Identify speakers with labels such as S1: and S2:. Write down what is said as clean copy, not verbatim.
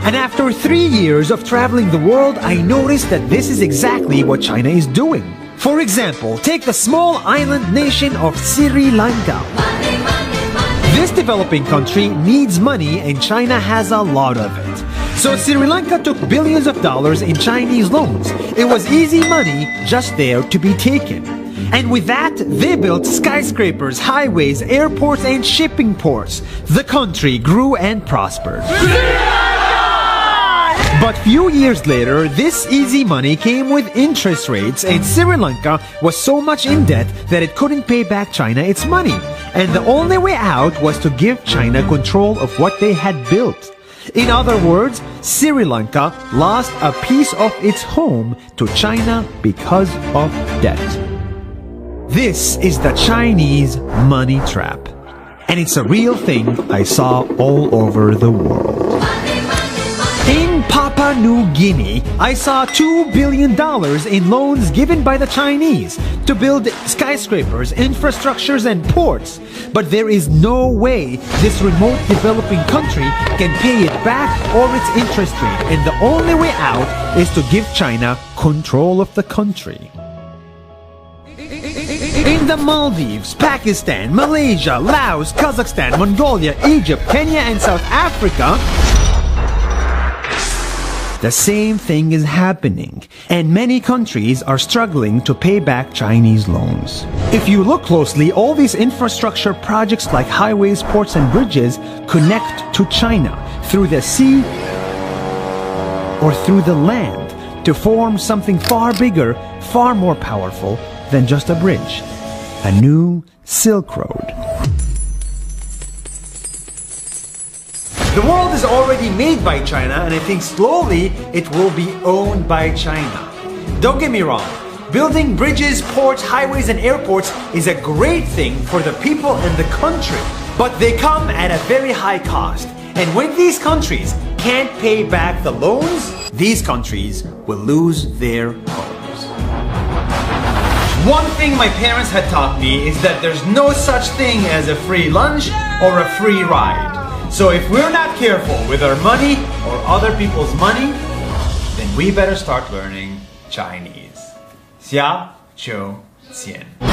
S1: And after 3 years of traveling the world, I noticed that this is exactly what China is doing. For example, take the small island nation of Sri Lanka. This developing country needs money and China has a lot of it. So Sri Lanka took billions of dollars in Chinese loans. It was easy money just there to be taken. And with that, they built skyscrapers, highways, airports, and shipping ports. The country grew and prospered. But few years later, this easy money came with interest rates, and Sri Lanka was so much in debt that it couldn't pay back China its money. And the only way out was to give China control of what they had built. In other words, Sri Lanka lost a piece of its home to China because of debt. This is the Chinese money trap. And it's a real thing I saw all over the world. In Papua New Guinea, I saw $2 billion in loans given by the Chinese to build skyscrapers, infrastructures, and ports. But there is no way this remote developing country can pay it back or its interest rate, and the only way out is to give China control of the country. In the Maldives, Pakistan, Malaysia, Laos, Kazakhstan, Mongolia, Egypt, Kenya, and South Africa, the same thing is happening, and many countries are struggling to pay back Chinese loans. If you look closely, all these infrastructure projects like highways, ports, and bridges connect to China through the sea or through the land to form something far bigger, far more powerful than just a bridge. A new Silk Road. The world is already made by China, and I think slowly it will be owned by China. Don't get me wrong, building bridges, ports, highways, and airports is a great thing for the people and the country, but they come at a very high cost. And when these countries can't pay back the loans, these countries will lose their homes. One thing my parents had taught me is that there's no such thing as a free lunch or a free ride. So if we're not careful with our money or other people's money, then we better start learning Chinese. 下周见。